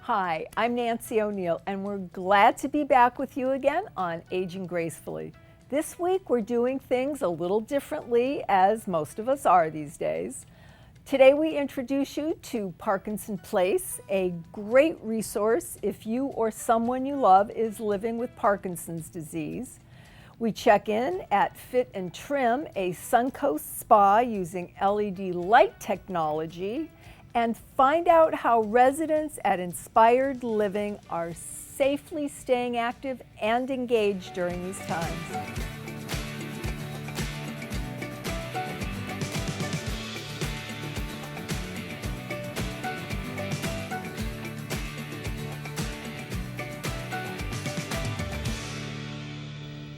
Hi, I'm Nancy O'Neill, and we're glad to be back with you again on Aging Gracefully. This week, we're doing things a little differently, as most of us are these days. Today, we introduce you to Parkinson Place, a great resource if you or someone you love is living with Parkinson's disease. We check in at Fit and Trim, a Suncoast spa using LED light technology, and find out how residents at Inspired Living are safely staying active and engaged during these times.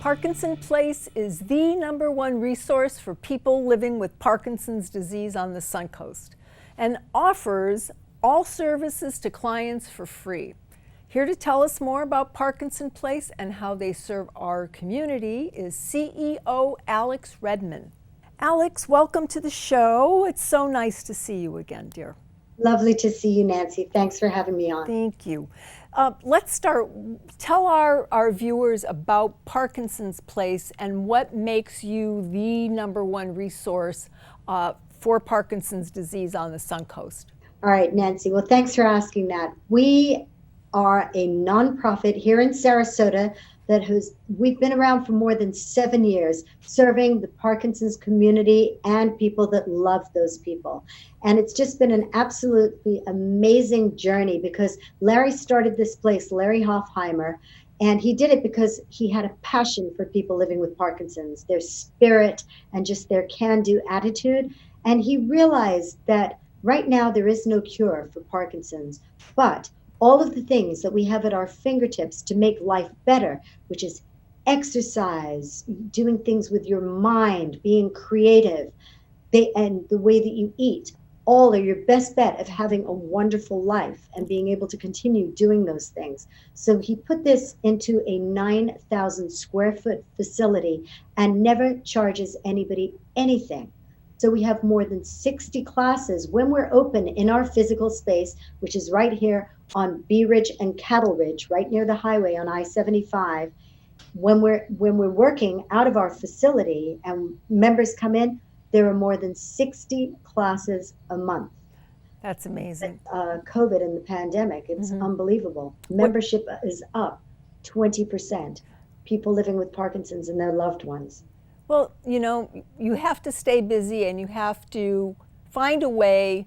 Parkinson Place is the #1 resource for people living with Parkinson's disease on the Suncoast, and offers all services to clients for free. Here to tell us more about Parkinson Place and how they serve our community is CEO Alex Redman. Alex, welcome to the show. It's so nice to see you again, dear. Lovely to see you, Nancy. Thanks for having me on. Thank you. Let's start. Tell our viewers about Parkinson's Place and what makes you the #1 resource for Parkinson's disease on the Suncoast. All right, Nancy. Well, thanks for asking that. We are a nonprofit here in Sarasota we've been around for more than 7 years, serving the Parkinson's community and people that love those people. And it's just been an absolutely amazing journey because Larry started this place, Larry Hoffheimer, and he did it because he had a passion for people living with Parkinson's, their spirit and just their can-do attitude. And he realized that right now there is no cure for Parkinson's, but all of the things that we have at our fingertips to make life better, which is exercise, doing things with your mind, being creative, and the way that you eat, all are your best bet of having a wonderful life and being able to continue doing those things. So he put this into a 9,000 square foot facility and never charges anybody anything. So we have more than 60 classes when we're open in our physical space, which is right here on Bee Ridge and Cattle Ridge, right near the highway on I-75. When we're working out of our facility and members come in, there are more than 60 classes a month. That's amazing. COVID and the pandemic, it's unbelievable. Membership is up 20%. People living with Parkinson's and their loved ones. Well, you know, you have to stay busy and you have to find a way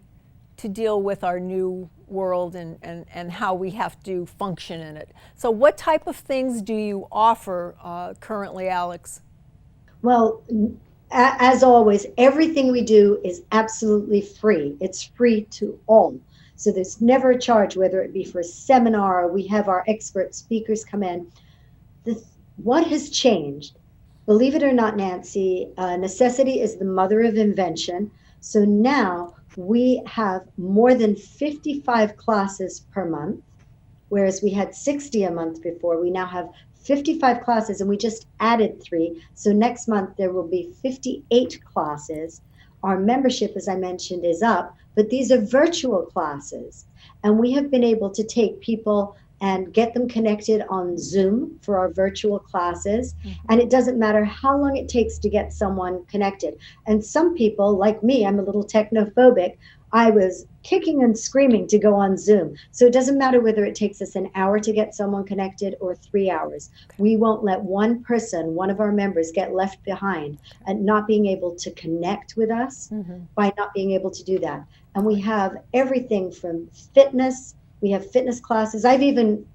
to deal with our new world and how we have to function in it. So what type of things do you offer currently, Alex? Well, as always, everything we do is absolutely free. It's free to all. So there's never a charge, whether it be for a seminar, or we have our expert speakers come in. What has changed? Believe it or not, Nancy, necessity is the mother of invention. So now we have more than 55 classes per month, whereas we had 60 a month before. We now have 55 classes, and we just added 3. So next month there will be 58 classes. Our membership, as I mentioned, is up, but these are virtual classes. And we have been able to take people and get them connected on Zoom for our virtual classes. And it doesn't matter how long it takes to get someone connected. And some people, like me, I'm a little technophobic. I was kicking and screaming to go on Zoom. So it doesn't matter whether it takes us an hour to get someone connected or 3 hours. We won't let one person, one of our members, get left behind and not being able to connect with us by not being able to do that. And we have everything from fitness. We have fitness classes. I've even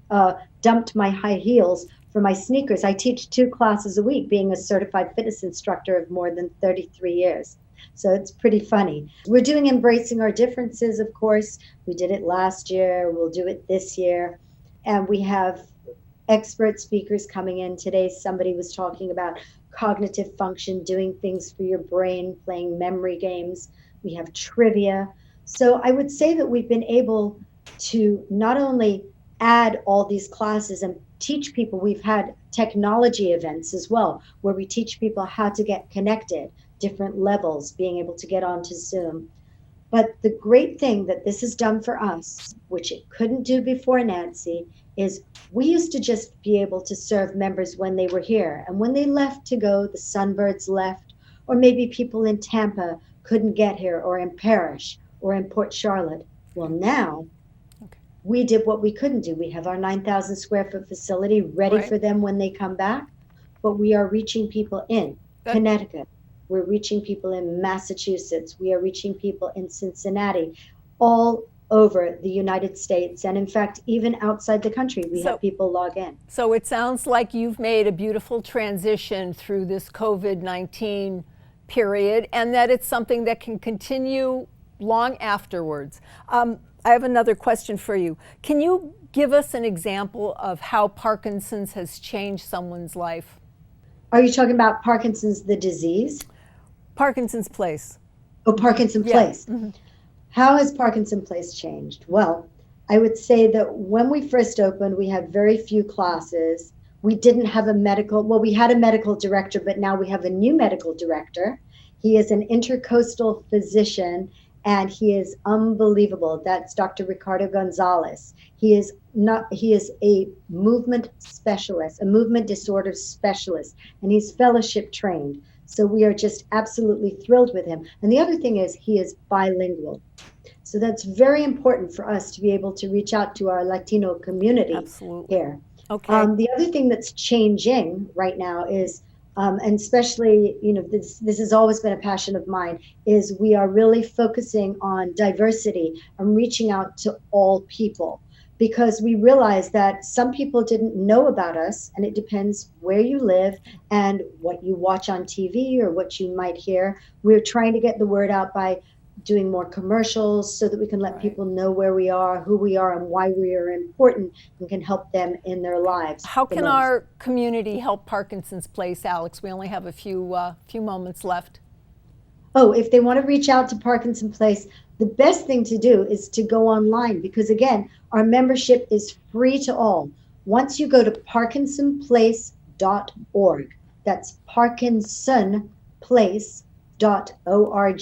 dumped my high heels for my sneakers. I teach 2 classes a week, being a certified fitness instructor of more than 33 years. So it's pretty funny. We're doing embracing our differences, of course. We did it last year. We'll do it this year. And we have expert speakers coming in. Today, somebody was talking about cognitive function, doing things for your brain, playing memory games. We have trivia. So I would say that we've been able to not only add all these classes and teach people, we've had technology events as well, where we teach people how to get connected, different levels, being able to get onto Zoom. But the great thing that this has done for us, which it couldn't do before Nancy, is we used to just be able to serve members when they were here. And when they left to go, the Sunbirds left, or maybe people in Tampa couldn't get here, or in Parrish, or in Port Charlotte. Well, now we did what we couldn't do. We have our 9,000 square foot facility ready for them when they come back, but we are reaching people in Connecticut. We're reaching people in Massachusetts. We are reaching people in Cincinnati, all over the United States. And in fact, even outside the country, we have people log in. So it sounds like you've made a beautiful transition through this COVID-19 period, and that it's something that can continue long afterwards. I have another question for you. Can you give us an example of how Parkinson's has changed someone's life? Are you talking about Parkinson's, the disease? Parkinson's Place. Oh, Parkinson Place. Mm-hmm. How has Parkinson Place changed? Well, I would say that when we first opened, we had very few classes. We didn't have a medical, well, we had a medical director, but now we have a new medical director. He is an intercoastal physician, and he is unbelievable. That's Dr. Ricardo Gonzalez. He is a movement specialist, a movement disorder specialist, and he's fellowship trained. So we are just absolutely thrilled with him. And the other thing is he is bilingual. So that's very important for us to be able to reach out to our Latino community here. Okay. The other thing that's changing right now is, and especially, this has always been a passion of mine, is we are really focusing on diversity and reaching out to all people, because we realize that some people didn't know about us, and it depends where you live and what you watch on TV or what you might hear. We're trying to get the word out by doing more commercials so that we can let people know where we are, who we are, and why we are important, and can help them in their lives. How can our community help Parkinson's Place, Alex? We only have a few moments left. Oh, if they want to reach out to Parkinson Place, the best thing to do is to go online, because again, our membership is free to all. Once you go to parkinsonplace.org, that's parkinsonplace.org,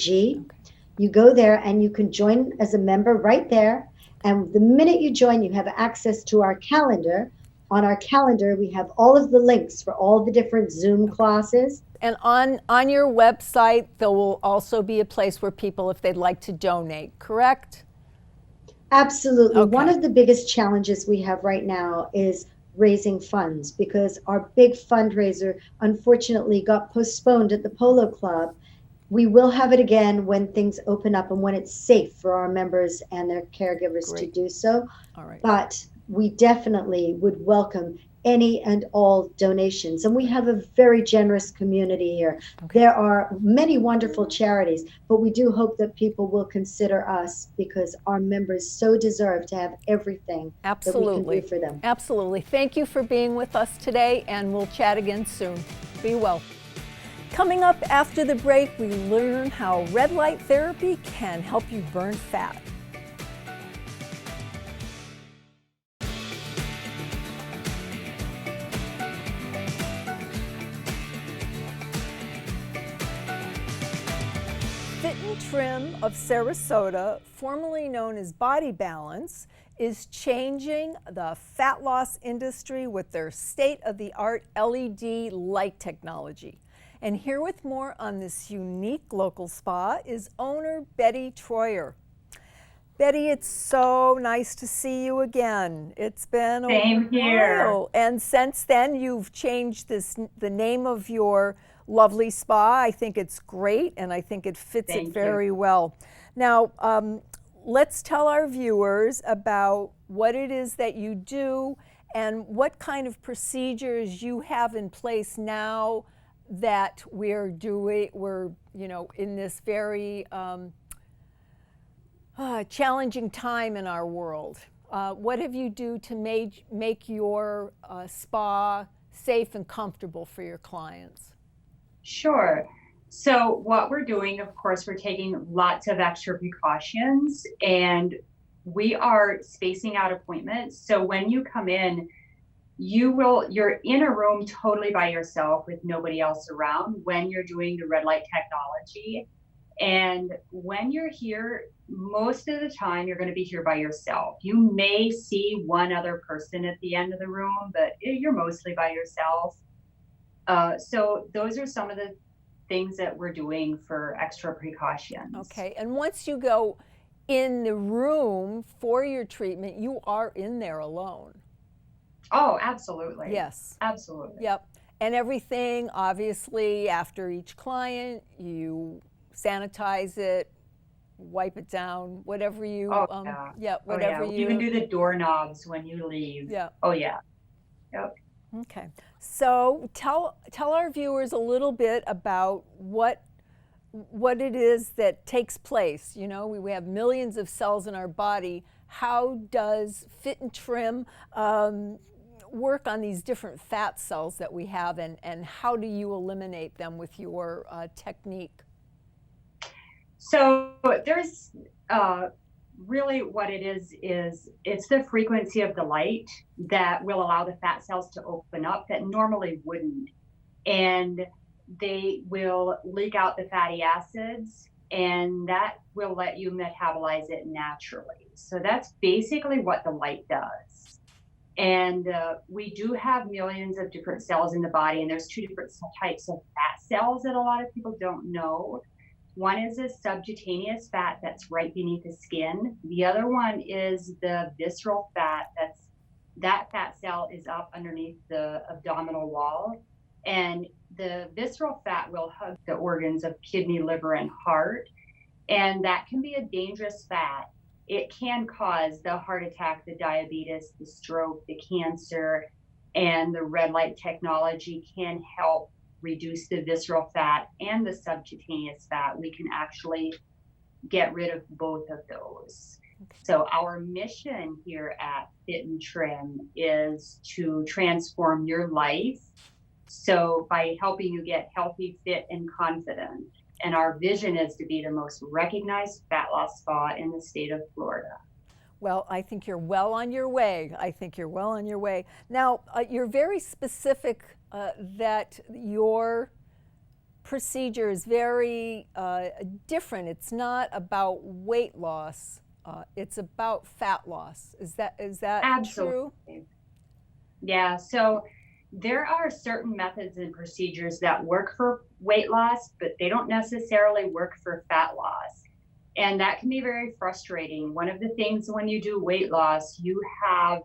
you go there and you can join as a member right there. And the minute you join, you have access to our calendar. On our calendar, we have all of the links for all the different Zoom classes. And on your website, there will also be a place where people, if they'd like to donate, correct? Absolutely. Okay. One of the biggest challenges we have right now is raising funds, because our big fundraiser unfortunately got postponed at the Polo Club. We will have it again when things open up and when it's safe for our members and their caregivers to do so. All right. But we definitely would welcome any and all donations. And we have a very generous community here. Okay. There are many wonderful charities, but we do hope that people will consider us, because our members so deserve to have everything that we can do for them. Absolutely. Thank you for being with us today, and we'll chat again soon. Be well. Coming up after the break, we learn how red light therapy can help you burn fat. Fit and Trim of Sarasota, formerly known as Body Balance, is changing the fat loss industry with their state-of-the-art LED light technology. And here with more on this unique local spa is owner Betty Troyer. Betty, it's so nice to see you again. It's been a while. And since then, you've changed the name of your lovely spa. I think it's great, and I think it fits it very well. Now, let's tell our viewers about what it is that you do and what kind of procedures you have in place now that we're in this very challenging time in our world. What have you do to make your spa safe and comfortable for your clients? Sure. So what we're doing, of course, we're taking lots of extra precautions, and we are spacing out appointments. So when you come in, you're in a room totally by yourself with nobody else around when you're doing the red light technology. And when you're here, most of the time you're going to be here by yourself. You may see one other person at the end of the room, but you're mostly by yourself. So those are some of the things that we're doing for extra precautions. Okay, and once you go in the room for your treatment, you are in there alone. Oh, absolutely. Yes. Absolutely. Yep. And everything, obviously, after each client, you sanitize it, wipe it down, whatever you, whatever you. You can do the doorknobs when you leave. Yeah. Oh, yeah. Yep. Okay. So tell our viewers a little bit about what it is that takes place. You know, we have millions of cells in our body. How does Fit and Trim work on these different fat cells that we have, and how do you eliminate them with your technique? So there's really what it is it's the frequency of the light that will allow the fat cells to open up that normally wouldn't. And they will leak out the fatty acids, and that will let you metabolize it naturally. So that's basically what the light does. And we do have millions of different cells in the body, and there's two different types of fat cells that a lot of people don't know. One is a subcutaneous fat that's right beneath the skin. The other one is the visceral fat. That fat cell is up underneath the abdominal wall. And the visceral fat will hug the organs of kidney, liver, and heart. And that can be a dangerous fat. It can cause the heart attack, the diabetes, the stroke, the cancer, and the red light technology can help reduce the visceral fat and the subcutaneous fat. We can actually get rid of both of those. Okay. So our mission here at Fit and Trim is to transform your life. So by helping you get healthy, fit, and confident. And our vision is to be the most recognized fat loss spa in the state of Florida. Well, I think you're well on your way. Now, you're very specific that your procedure is very different. It's not about weight loss. It's about fat loss. Is that Absolutely true? Yeah. So there are certain methods and procedures that work for weight loss, but they don't necessarily work for fat loss. And that can be very frustrating. One of the things when you do weight loss, you have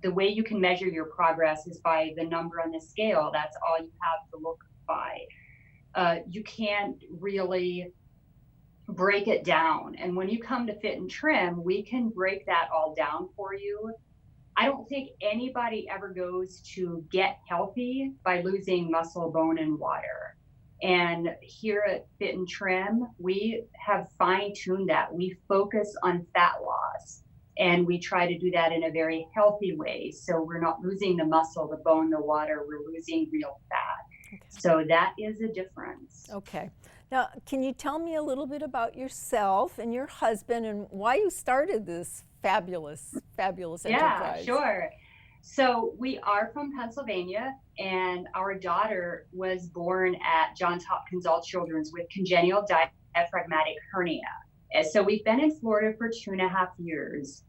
the way you can measure your progress is by the number on the scale. That's all you have to look by. You can't really break it down. And when you come to Fit and Trim, we can break that all down for you. I don't think anybody ever goes to get healthy by losing muscle, bone, and water. And here at Fit and Trim, we have fine-tuned that. We focus on fat loss, and we try to do that in a very healthy way. So we're not losing the muscle, the bone, the water, we're losing real fat. Okay. So that is a difference. Okay. Now, can you tell me a little bit about yourself and your husband and why you started this fabulous enterprise? Yeah, sure. So we are from Pennsylvania, and our daughter was born at Johns Hopkins All Children's with congenital diaphragmatic hernia. So we've been in Florida for 2.5 years.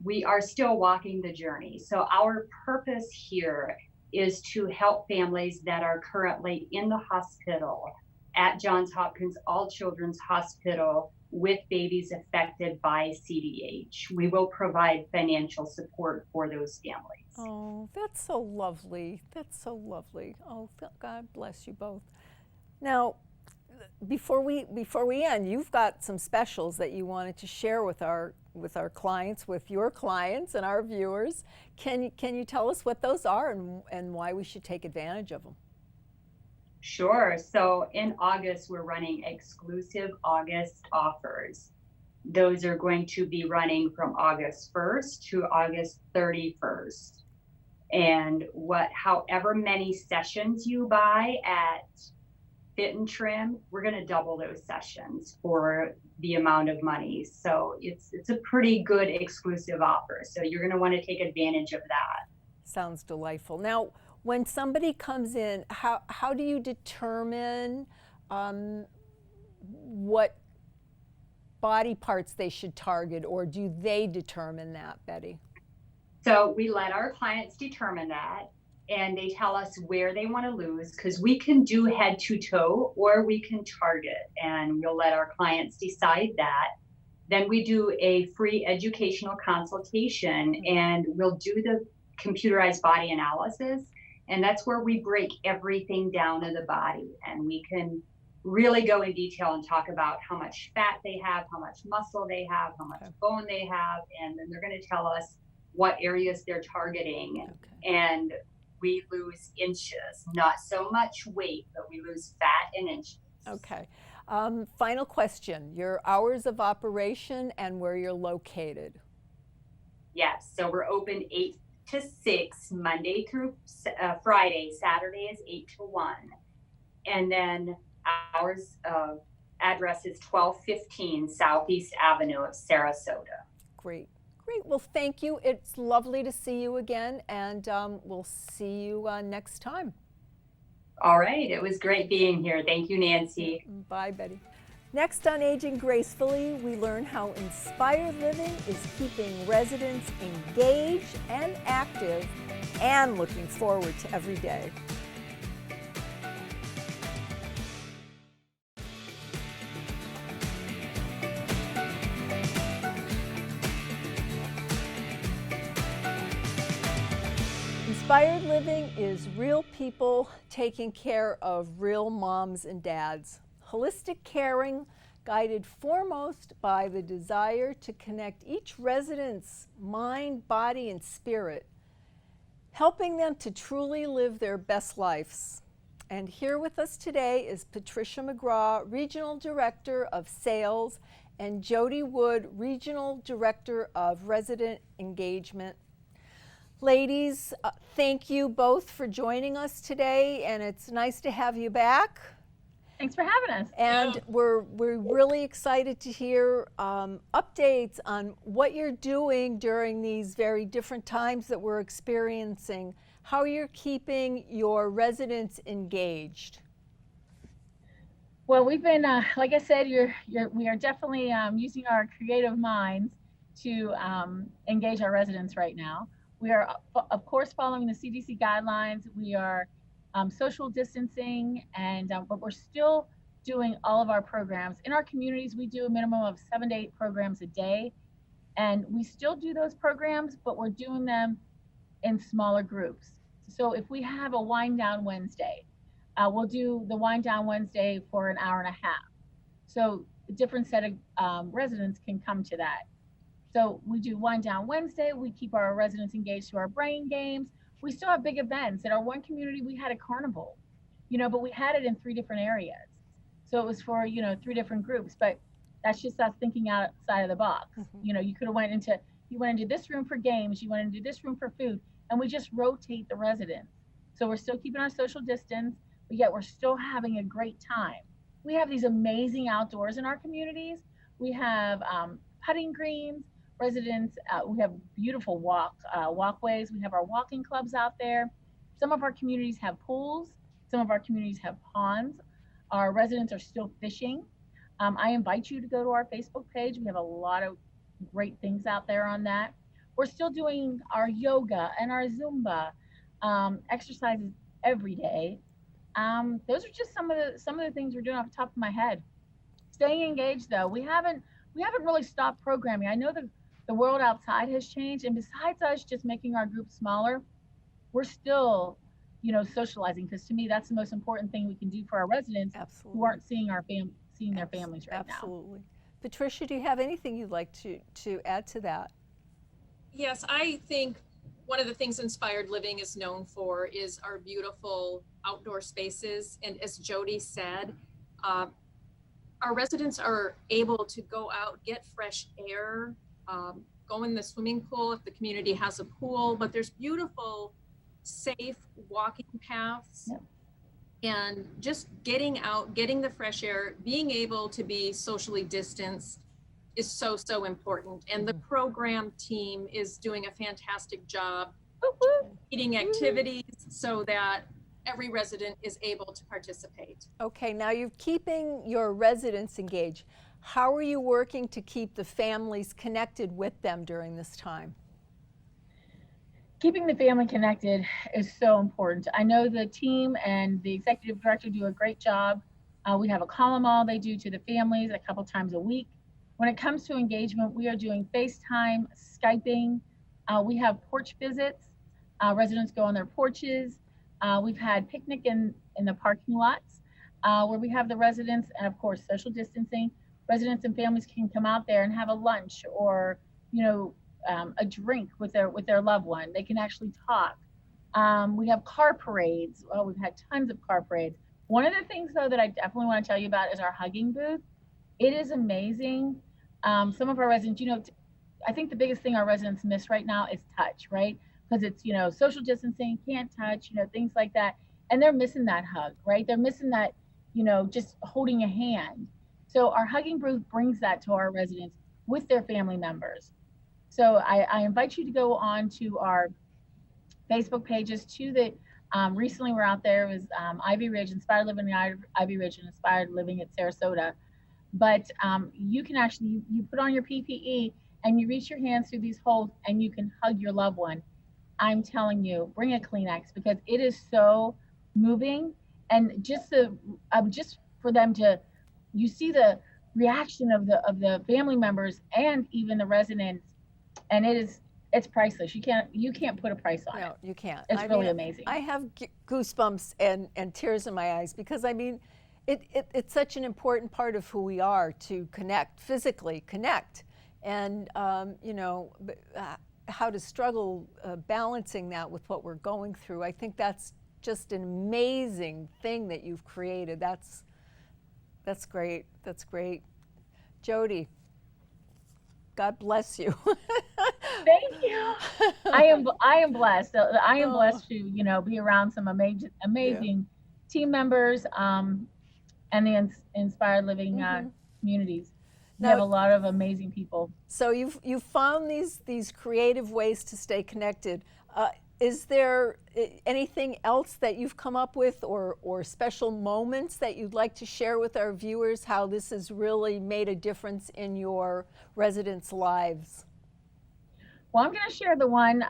We are still walking the journey. So our purpose here is to help families that are currently in the hospital at Johns Hopkins All Children's Hospital with babies affected by CDH. We will provide financial support for those families. Oh, that's so lovely. Oh, God bless you both. Now, before we end, you've got some specials that you wanted to share with our clients, with your clients and our viewers. Can you tell us what those are and why we should take advantage of them? Sure. So in August, we're running exclusive August offers. Those are going to be running from August 1st to August 31st. And however many sessions you buy at Fit and Trim, we're going to double those sessions for the amount of money. So it's a pretty good exclusive offer. So you're going to want to take advantage of that. Sounds delightful. Now, when somebody comes in, how do you determine what body parts they should target, or do they determine that, Betty? So we let our clients determine that, and they tell us where they want to lose, because we can do head to toe or we can target, and we'll let our clients decide that. Then we do a free educational consultation, and we'll do the computerized body analysis. And that's where we break everything down in the body, and we can really go in detail and talk about how much fat they have, how much muscle they have, how much bone they have, and then they're going to tell us what areas they're targeting. And we lose inches, not so much weight, but we lose fat and inches. Okay. Final question, your hours of operation and where you're located. Yes, so we're open 8 to 6, Monday through Friday. Saturday is 8 to 1. And then ours address is 1215 Southeast Avenue of Sarasota. Great. Great. Well, thank you. It's lovely to see you again, and we'll see you next time. All right. It was great being here. Thank you, Nancy. Bye, Betty. Next on Aging Gracefully, we learn how inspired living is keeping residents engaged and active and looking forward to every day. Inspired living is real people taking care of real moms and dads. Holistic caring, guided foremost by the desire to connect each resident's mind, body, and spirit, helping them to truly live their best lives. And here with us today is Patricia McGraw, Regional Director of Sales, and Jody Wood, Regional Director of Resident Engagement. Ladies, thank you both for joining us today, and it's nice to have you back. Thanks for having us. And we're really excited to hear updates on what you're doing during these very different times that we're experiencing, how you're keeping your residents engaged. Well, we've been, like I said, we are definitely using our creative minds to engage our residents right now. We are, of course, following the CDC guidelines. We are social distancing, and but we're still doing all of our programs. In our communities, we do a minimum of 7 to 8 programs a day, and we still do those programs, but we're doing them in smaller groups. So if we have a wind down Wednesday, we'll do the wind down Wednesday for an hour and a half. So a different set of residents can come to that. So we do wind down Wednesday. We keep our residents engaged through our brain games. We still have big events. In our one community, we had a carnival, but we had it in 3 different areas. So it was for, 3 different groups, but that's just us thinking outside of the box. You could have went into this room for games, you went into this room for food, and we just rotate the residents. So we're still keeping our social distance, but yet we're still having a great time. We have these amazing outdoors in our communities. We have putting greens, residents, we have beautiful walkways. We have our walking clubs out there. Some of our communities have pools. Some of our communities have ponds. Our residents are still fishing. I invite you to go to our Facebook page. We have a lot of great things out there on that. We're still doing our yoga and our Zumba exercises every day. Those are just some of the things we're doing off the top of my head. Staying engaged, though, we haven't really stopped programming. I know the world outside has changed, and besides us just making our group smaller, we're still, socializing, because to me that's the most important thing we can do for our residents. Absolutely. Who aren't seeing their families right now. Absolutely. Patricia, do you have anything you'd like to add to that? Yes, I think one of the things Inspired Living is known for is our beautiful outdoor spaces, and as Jody said, our residents are able to go out, get fresh air, go in the swimming pool if the community has a pool, but there's beautiful, safe walking paths. Yep. And just getting out, getting the fresh air, being able to be socially distanced is so, so important. And the program team is doing a fantastic job eating activities so that every resident is able to participate. Okay, now you're keeping your residents engaged. How are you working to keep the families connected with them during this time? Keeping the family connected is so important. I know the team and the executive director do a great job. We have a column all they do to the families a couple times a week. When it comes to engagement, we are doing FaceTime, Skyping. We have porch visits. Residents go on their porches. We've had picnic in the parking lots where we have the residents, and of course, social distancing. Residents and families can come out there and have a lunch or, a drink with their loved one. They can actually talk. We have car parades. Oh, we've had tons of car parades. One of the things, though, that I definitely want to tell you about is our hugging booth. It is amazing. Some of our residents, I think the biggest thing our residents miss right now is touch, right? Because it's, social distancing, can't touch, things like that. And they're missing that hug, right? They're missing that, just holding a hand. So our hugging booth brings that to our residents with their family members. So I invite you to go on to our Facebook pages recently we're out there. It was Ivy Ridge, Inspired Living in Ivy Ridge, and Inspired Living at Sarasota. But you can actually, you put on your PPE and you reach your hands through these holes and you can hug your loved one. I'm telling you, bring a Kleenex because it is so moving. And just for them to, you see the reaction of the family members and even the residents, and it's priceless. You can't put a price on it. No, you can't. It's really amazing. I have goosebumps and tears in my eyes because it's such an important part of who we are to connect, physically connect, and how to struggle balancing that with what we're going through. I think that's just an amazing thing that you've created. That's great. That's great. Jody, God bless you. Thank you. I am blessed. I am blessed to be around some amazing team members and the Inspired Living communities. We have a lot of amazing people. So you've found these creative ways to stay connected. Is there anything else that you've come up with or special moments that you'd like to share with our viewers, how this has really made a difference in your residents' lives? Well, I'm going to share the one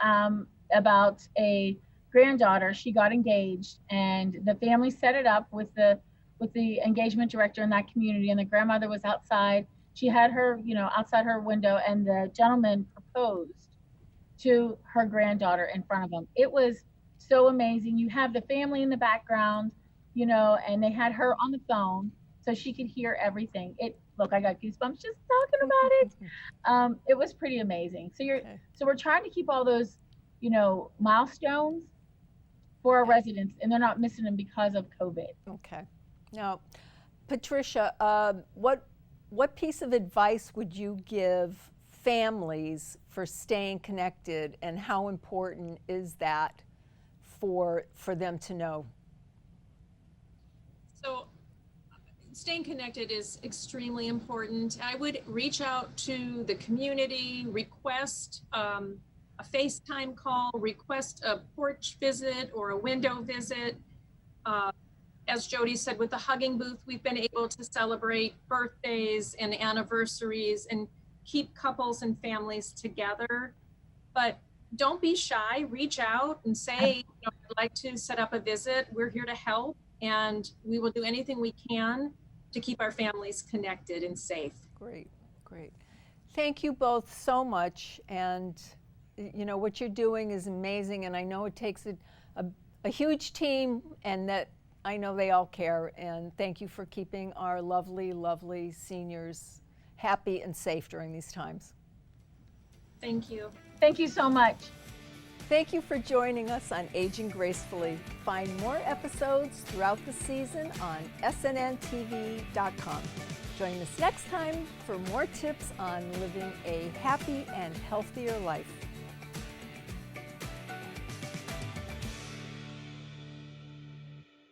about a granddaughter. She got engaged and the family set it up with the engagement director in that community, and the grandmother was outside. She had her, outside her window, and the gentleman proposed to her granddaughter in front of them. It was so amazing. You have the family in the background, and they had her on the phone so she could hear everything. Look, I got goosebumps just talking about it. It was pretty amazing. So we're trying to keep all those, milestones for our residents, and they're not missing them because of COVID. Okay. Now, Patricia, what piece of advice would you give families for staying connected, and how important is that for them to know? So staying connected is extremely important. I would reach out to the community, request a FaceTime call, request a porch visit or a window visit. As Jody said, with the hugging booth, we've been able to celebrate birthdays and anniversaries and keep couples and families together. But don't be shy. Reach out and say, I'd like to set up a visit. We're here to help, and we will do anything we can to keep our families connected and safe. Great. Thank you both so much. And what you're doing is amazing, and I know it takes a huge team, and that I know they all care. And thank you for keeping our lovely, lovely seniors happy and safe during these times. Thank you. Thank you so much. Thank you for joining us on Aging Gracefully. Find more episodes throughout the season on snntv.com. Join us next time for more tips on living a happy and healthier life.